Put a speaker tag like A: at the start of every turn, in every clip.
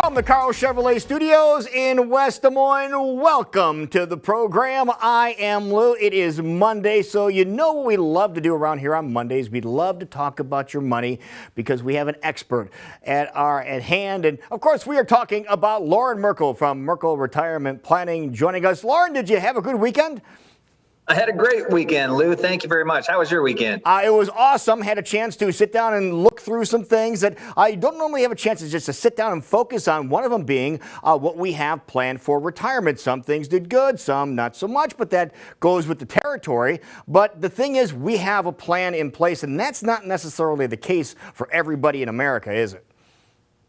A: From the Carl Chevrolet Studios in West Des Moines, welcome to the program. I am Lou. It is Monday, so you know what we love to do around here on Mondays. We love to talk about your money because we have an expert at hand. And of course, we are talking about Loren Merkle from Merkle Retirement Planning joining us. Loren, did you have a good weekend?
B: I had a great weekend, Lou. Thank you very much. How was your weekend?
A: It was awesome. Had a chance to sit down and look through some things that I don't normally have a chance to just to sit down and focus on. One of them being what we have planned for retirement. Some things did good, some not so much, but that goes with the territory. But the thing is, we have a plan in place, and that's not necessarily the case for everybody in America, is it?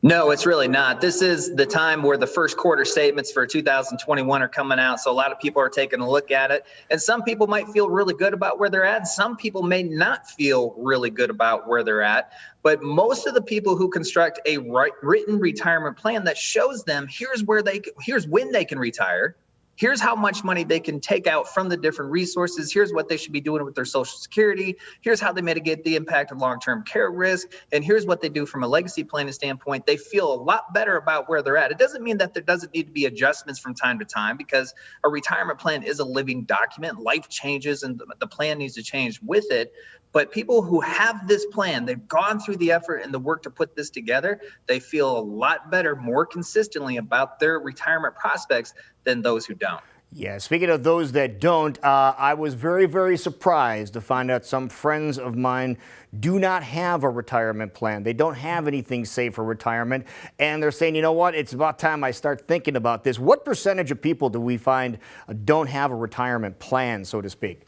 B: No, it's really not. This is the time where the first quarter statements for 2021 are coming out. So a lot of people are taking a look at it. And some people might feel really good about where they're at. Some people may not feel really good about where they're at. But most of the people who construct a written retirement plan that shows them here's when they can retire. Here's how much money they can take out from the different resources. Here's what they should be doing with their Social Security. Here's how they mitigate the impact of long-term care risk. And here's what they do from a legacy planning standpoint. They feel a lot better about where they're at. It doesn't mean that there doesn't need to be adjustments from time to time, because a retirement plan is a living document. Life changes and the plan needs to change with it. But people who have this plan, they've gone through the effort and the work to put this together, they feel a lot better, more consistently about their retirement prospects than those who don't.
A: Yeah, speaking of those that don't, I was very, very surprised to find out some friends of mine do not have a retirement plan. They don't have anything saved for retirement. And they're saying, you know what, it's about time I start thinking about this. What percentage of people do we find don't have a retirement plan, so to speak?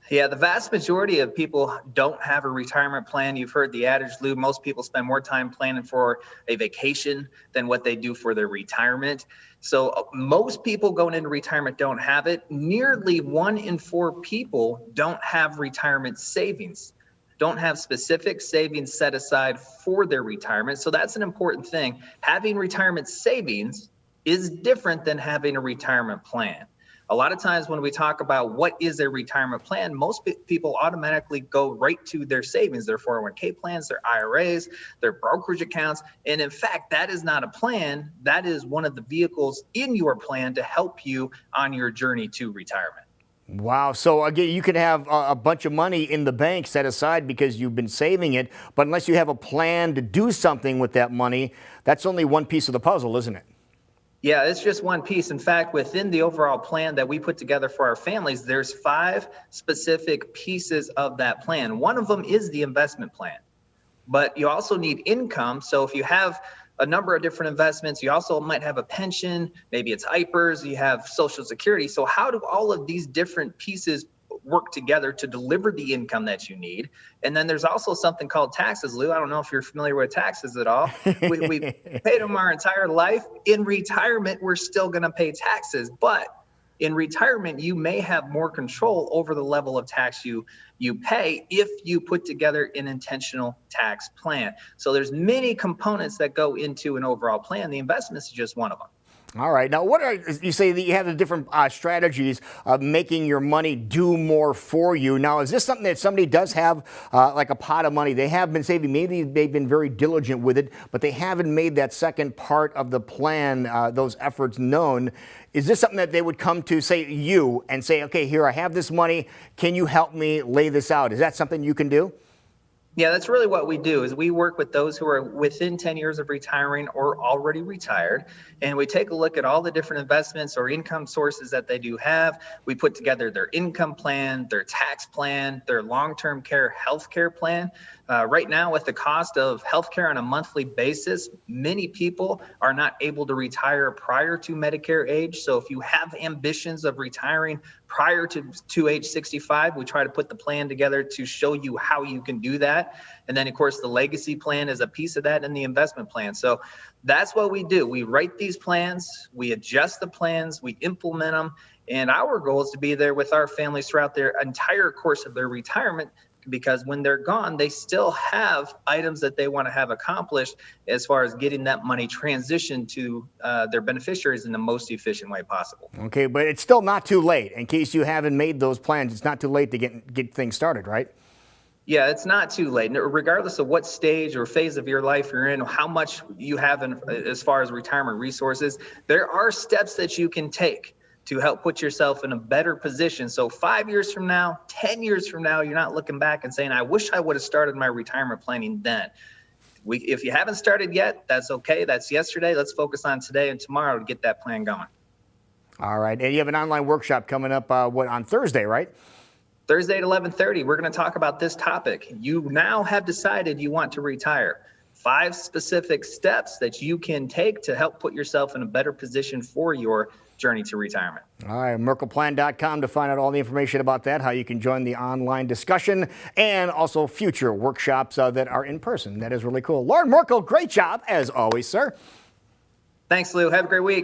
B: Yeah, the vast majority of people don't have a retirement plan. You've heard the adage, Lou, most people spend more time planning for a vacation than what they do for their retirement. So most people going into retirement don't have it. Nearly 1 in 4 people don't have retirement savings, don't have specific savings set aside for their retirement. So that's an important thing. Having retirement savings is different than having a retirement plan. A lot of times when we talk about what is a retirement plan, most people automatically go right to their savings, their 401k plans, their IRAs, their brokerage accounts. And in fact, that is not a plan. That is one of the vehicles in your plan to help you on your journey to retirement.
A: Wow. So again, you could have a bunch of money in the bank set aside because you've been saving it, but unless you have a plan to do something with that money, that's only one piece of the puzzle, isn't it?
B: Yeah, it's just one piece. In fact, within the overall plan that we put together for our families, there's 5 specific pieces of that plan. One of them is the investment plan, but you also need income. So if you have a number of different investments, you also might have a pension, maybe it's IPERS, you have Social Security. So how do all of these different pieces work together to deliver the income that you need? And then there's also something called taxes, Lou. I don't know if you're familiar with taxes at all. We paid them our entire life. In retirement, we're still going to pay taxes, but in retirement, you may have more control over the level of tax you pay if you put together an intentional tax plan. So there's many components that go into an overall plan. The investments is just one of them.
A: All right. Now, you say that you have the different strategies of making your money do more for you. Now, is this something that somebody does have like a pot of money? They have been saving. Maybe they've been very diligent with it, but they haven't made that second part of the plan, those efforts known. Is this something that they would come to, say, you and say, okay, here, I have this money. Can you help me lay this out? Is that something you can do?
B: Yeah, that's really what we do is we work with those who are within 10 years of retiring or already retired. And we take a look at all the different investments or income sources that they do have. We put together their income plan, their tax plan, their long-term care healthcare plan. Right now, with the cost of healthcare on a monthly basis, many people are not able to retire prior to Medicare age. So if you have ambitions of retiring prior to age 65, we try to put the plan together to show you how you can do that. And then, of course, the legacy plan is a piece of that, and the investment plan. So that's what we do. We write these plans, we adjust the plans, we implement them. And our goal is to be there with our families throughout their entire course of their retirement, because when they're gone, they still have items that they want to have accomplished as far as getting that money transitioned to their beneficiaries in the most efficient way possible.
A: Okay, but it's still not too late. In case you haven't made those plans, it's not too late to get things started, right?
B: Yeah, it's not too late. Regardless of what stage or phase of your life you're in, how much you have as far as retirement resources, there are steps that you can take to help put yourself in a better position. So 5 years from now, 10 years from now, you're not looking back and saying, I wish I would have started my retirement planning then. If you haven't started yet, that's okay. That's yesterday. Let's focus on today and tomorrow to get that plan going.
A: All right. And you have an online workshop coming up, on Thursday, right?
B: Thursday at 11:30, we're going to talk about this topic. You now have decided you want to retire. 5 specific steps that you can take to help put yourself in a better position for your journey to retirement.
A: All right, merkleplan.com to find out all the information about that, how you can join the online discussion, and also future workshops that are in person. That is really cool. Loren Merkle, great job as always, sir.
B: Thanks, Lou. Have a great week.